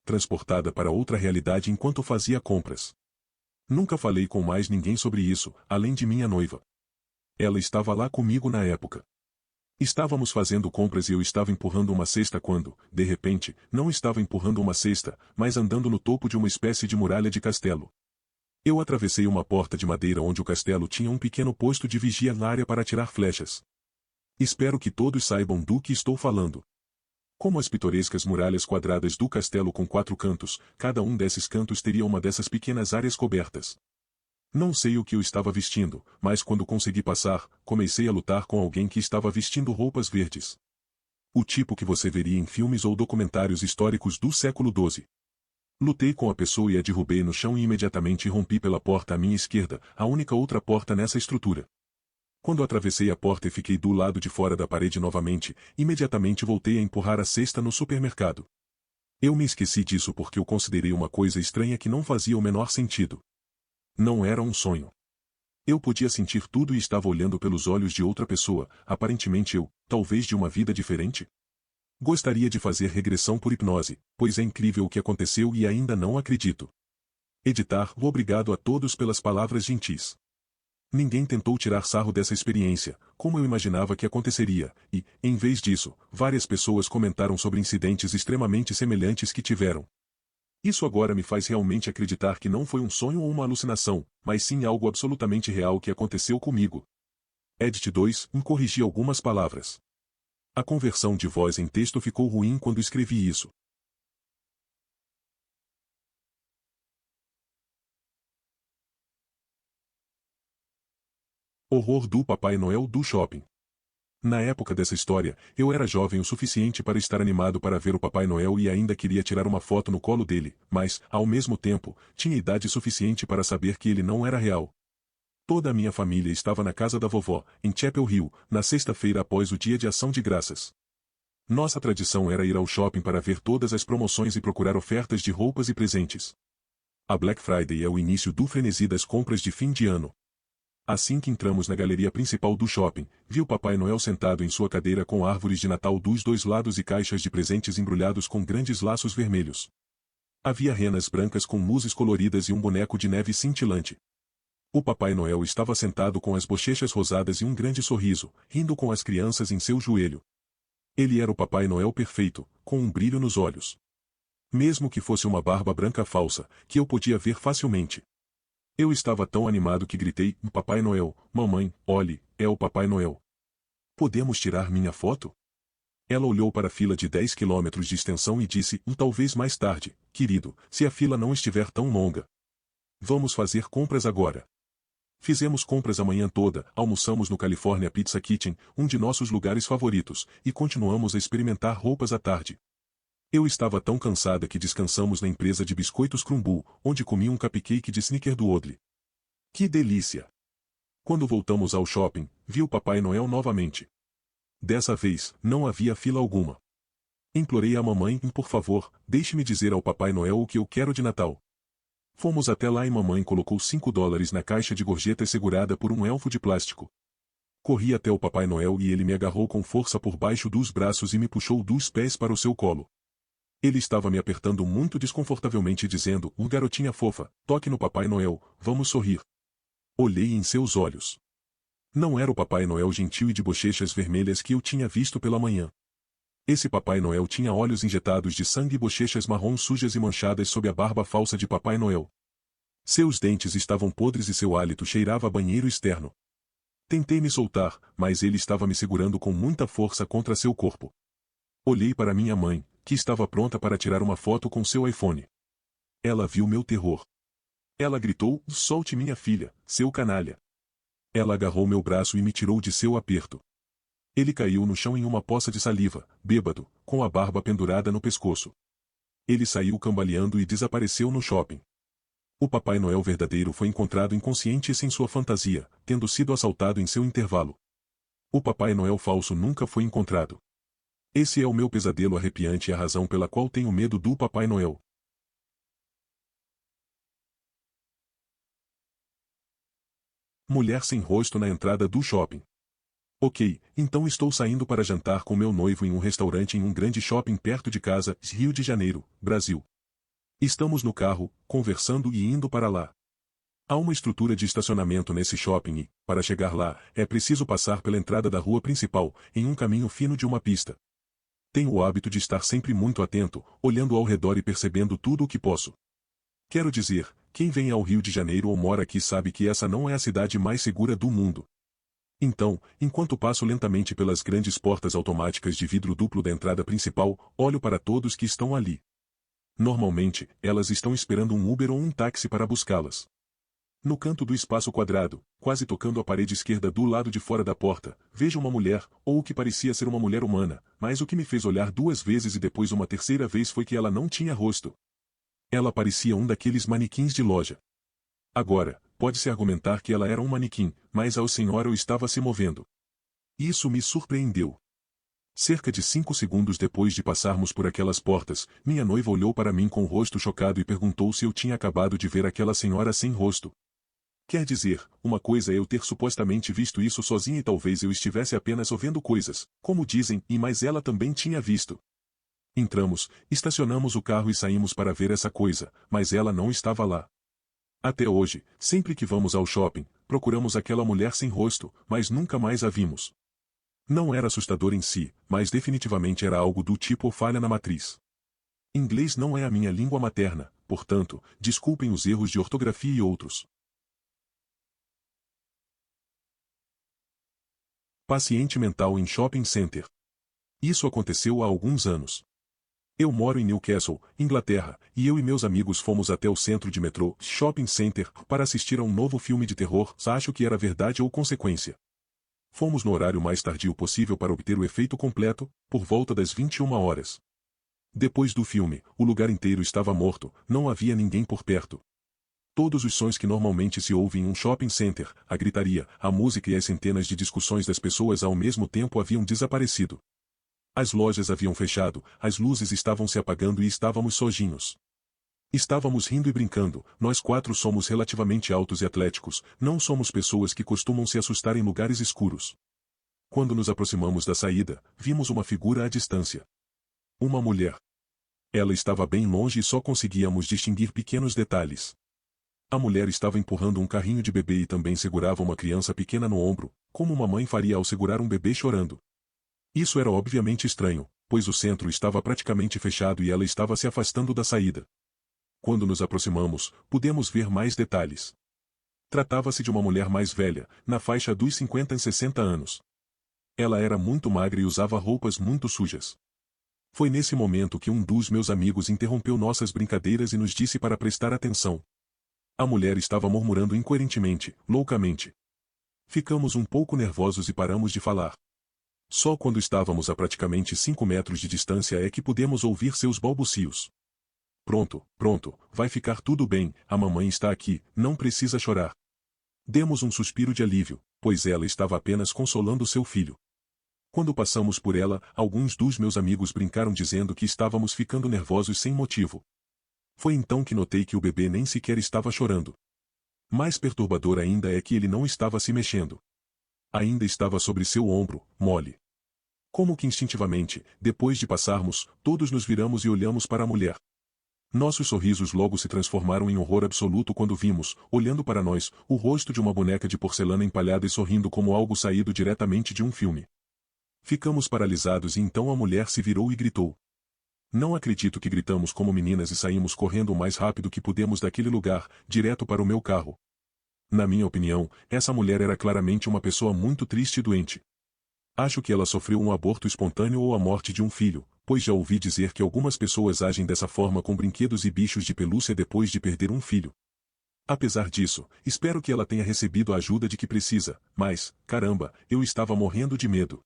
transportada para outra realidade enquanto fazia compras. Nunca falei com mais ninguém sobre isso, além de minha noiva. Ela estava lá comigo na época. Estávamos fazendo compras e eu estava empurrando uma cesta quando, de repente, não estava empurrando uma cesta, mas andando no topo de uma espécie de muralha de castelo. Eu atravessei uma porta de madeira onde o castelo tinha um pequeno posto de vigia na área para atirar flechas. Espero que todos saibam do que estou falando. Como as pitorescas muralhas quadradas do castelo com 4 cantos, cada um desses cantos teria uma dessas pequenas áreas cobertas. Não sei o que eu estava vestindo, mas quando consegui passar, comecei a lutar com alguém que estava vestindo roupas verdes. O tipo que você veria em filmes ou documentários históricos do século XII. Lutei com a pessoa e a derrubei no chão e imediatamente rompi pela porta à minha esquerda, a única outra porta nessa estrutura. Quando atravessei a porta e fiquei do lado de fora da parede novamente, imediatamente voltei a empurrar a cesta no supermercado. Eu me esqueci disso porque eu considerei uma coisa estranha que não fazia o menor sentido. Não era um sonho. Eu podia sentir tudo e estava olhando pelos olhos de outra pessoa, aparentemente eu, talvez de uma vida diferente? Gostaria de fazer regressão por hipnose, pois é incrível o que aconteceu e ainda não acredito. Editar, obrigado a todos pelas palavras gentis. Ninguém tentou tirar sarro dessa experiência, como eu imaginava que aconteceria, e, em vez disso, várias pessoas comentaram sobre incidentes extremamente semelhantes que tiveram. Isso agora me faz realmente acreditar que não foi um sonho ou uma alucinação, mas sim algo absolutamente real que aconteceu comigo. Edit 2, corrigi algumas palavras. A conversão de voz em texto ficou ruim quando escrevi isso. Horror do Papai Noel do shopping. Na época dessa história, eu era jovem o suficiente para estar animado para ver o Papai Noel e ainda queria tirar uma foto no colo dele, mas, ao mesmo tempo, tinha idade suficiente para saber que ele não era real. Toda a minha família estava na casa da vovó, em Chapel Hill, na sexta-feira após o Dia de Ação de Graças. Nossa tradição era ir ao shopping para ver todas as promoções e procurar ofertas de roupas e presentes. A Black Friday é o início do frenesi das compras de fim de ano. Assim que entramos na galeria principal do shopping, vi o Papai Noel sentado em sua cadeira com árvores de Natal dos dois lados e caixas de presentes embrulhados com grandes laços vermelhos. Havia renas brancas com luzes coloridas e um boneco de neve cintilante. O Papai Noel estava sentado com as bochechas rosadas e um grande sorriso, rindo com as crianças em seu joelho. Ele era o Papai Noel perfeito, com um brilho nos olhos. Mesmo que fosse uma barba branca falsa, que eu podia ver facilmente. Eu estava tão animado que gritei, Papai Noel, mamãe, olhe, é o Papai Noel. Podemos tirar minha foto? Ela olhou para a fila de 10 quilômetros de extensão e disse, talvez mais tarde, querido, se a fila não estiver tão longa. Vamos fazer compras agora. Fizemos compras a manhã toda, almoçamos no California Pizza Kitchen, um de nossos lugares favoritos, e continuamos a experimentar roupas à tarde. Eu estava tão cansada que descansamos na empresa de biscoitos Crumble, onde comi um cupcake de Snickerdoodle. Que delícia! Quando voltamos ao shopping, vi o Papai Noel novamente. Dessa vez, não havia fila alguma. Implorei à mamãe, por favor, deixe-me dizer ao Papai Noel o que eu quero de Natal. Fomos até lá e mamãe colocou $5 na caixa de gorjetas segurada por um elfo de plástico. Corri até o Papai Noel e ele me agarrou com força por baixo dos braços e me puxou dos pés para o seu colo. Ele estava me apertando muito desconfortavelmente dizendo, garotinha fofa, toque no Papai Noel, vamos sorrir. Olhei em seus olhos. Não era o Papai Noel gentil e de bochechas vermelhas que eu tinha visto pela manhã. Esse Papai Noel tinha olhos injetados de sangue e bochechas marrons sujas e manchadas sob a barba falsa de Papai Noel. Seus dentes estavam podres e seu hálito cheirava a banheiro externo. Tentei me soltar, mas ele estava me segurando com muita força contra seu corpo. Olhei para minha mãe, que estava pronta para tirar uma foto com seu iPhone. Ela viu meu terror. Ela gritou, solte minha filha, seu canalha. Ela agarrou meu braço e me tirou de seu aperto. Ele caiu no chão em uma poça de saliva, bêbado, com a barba pendurada no pescoço. Ele saiu cambaleando e desapareceu no shopping. O Papai Noel verdadeiro foi encontrado inconsciente e sem sua fantasia, tendo sido assaltado em seu intervalo. O Papai Noel falso nunca foi encontrado. Esse é o meu pesadelo arrepiante e a razão pela qual tenho medo do Papai Noel. Mulher sem rosto na entrada do shopping. Ok, então estou saindo para jantar com meu noivo em um restaurante em um grande shopping perto de casa, Rio de Janeiro, Brasil. Estamos no carro, conversando e indo para lá. Há uma estrutura de estacionamento nesse shopping e, para chegar lá, é preciso passar pela entrada da rua principal, em um caminho fino de uma pista. Tenho o hábito de estar sempre muito atento, olhando ao redor e percebendo tudo o que posso. Quero dizer, quem vem ao Rio de Janeiro ou mora aqui sabe que essa não é a cidade mais segura do mundo. Então, enquanto passo lentamente pelas grandes portas automáticas de vidro duplo da entrada principal, olho para todos que estão ali. Normalmente, elas estão esperando um Uber ou um táxi para buscá-las. No canto do espaço quadrado, quase tocando a parede esquerda do lado de fora da porta, vejo uma mulher, ou o que parecia ser uma mulher humana, mas o que me fez olhar 2 vezes e depois uma terceira vez foi que ela não tinha rosto. Ela parecia um daqueles manequins de loja. Agora, pode-se argumentar que ela era um manequim, mas a senhora estava se movendo. Isso me surpreendeu. Cerca de 5 segundos depois de passarmos por aquelas portas, minha noiva olhou para mim com o rosto chocado e perguntou se eu tinha acabado de ver aquela senhora sem rosto. Quer dizer, uma coisa é eu ter supostamente visto isso sozinha e talvez eu estivesse apenas ouvindo coisas, como dizem, mas ela também tinha visto. Entramos, estacionamos o carro e saímos para ver essa coisa, mas ela não estava lá. Até hoje, sempre que vamos ao shopping, procuramos aquela mulher sem rosto, mas nunca mais a vimos. Não era assustador em si, mas definitivamente era algo do tipo falha na matriz. Inglês não é a minha língua materna, portanto, desculpem os erros de ortografia e outros. Paciente mental em shopping center. Isso aconteceu há alguns anos. Eu moro em Newcastle, Inglaterra, e eu e meus amigos fomos até o centro de metrô, shopping center, para assistir a um novo filme de terror, acho que era verdade ou consequência. Fomos no horário mais tardio possível para obter o efeito completo, por volta das 21 horas. Depois do filme, o lugar inteiro estava morto, não havia ninguém por perto. Todos os sons que normalmente se ouvem em um shopping center, a gritaria, a música e as centenas de discussões das pessoas ao mesmo tempo haviam desaparecido. As lojas haviam fechado, as luzes estavam se apagando e estávamos sozinhos. Estávamos rindo e brincando, nós 4 somos relativamente altos e atléticos, não somos pessoas que costumam se assustar em lugares escuros. Quando nos aproximamos da saída, vimos uma figura à distância. Uma mulher. Ela estava bem longe e só conseguíamos distinguir pequenos detalhes. A mulher estava empurrando um carrinho de bebê e também segurava uma criança pequena no ombro, como uma mãe faria ao segurar um bebê chorando. Isso era obviamente estranho, pois o centro estava praticamente fechado e ela estava se afastando da saída. Quando nos aproximamos, pudemos ver mais detalhes. Tratava-se de uma mulher mais velha, na faixa dos 50 e 60 anos. Ela era muito magra e usava roupas muito sujas. Foi nesse momento que um dos meus amigos interrompeu nossas brincadeiras e nos disse para prestar atenção. A mulher estava murmurando incoerentemente, loucamente. Ficamos um pouco nervosos e paramos de falar. Só quando estávamos a praticamente 5 metros de distância é que pudemos ouvir seus balbucios. Pronto, vai ficar tudo bem, a mamãe está aqui, não precisa chorar. Demos um suspiro de alívio, pois ela estava apenas consolando seu filho. Quando passamos por ela, alguns dos meus amigos brincaram dizendo que estávamos ficando nervosos sem motivo. Foi então que notei que o bebê nem sequer estava chorando. Mais perturbador ainda é que ele não estava se mexendo. Ainda estava sobre seu ombro, mole. Como que instintivamente, depois de passarmos, todos nos viramos e olhamos para a mulher. Nossos sorrisos logo se transformaram em horror absoluto quando vimos, olhando para nós, o rosto de uma boneca de porcelana empalhada e sorrindo como algo saído diretamente de um filme. Ficamos paralisados e então a mulher se virou e gritou. Não acredito que gritamos como meninas e saímos correndo o mais rápido que pudemos daquele lugar, direto para o meu carro. Na minha opinião, essa mulher era claramente uma pessoa muito triste e doente. Acho que ela sofreu um aborto espontâneo ou a morte de um filho, pois já ouvi dizer que algumas pessoas agem dessa forma com brinquedos e bichos de pelúcia depois de perder um filho. Apesar disso, espero que ela tenha recebido a ajuda de que precisa, mas, caramba, eu estava morrendo de medo.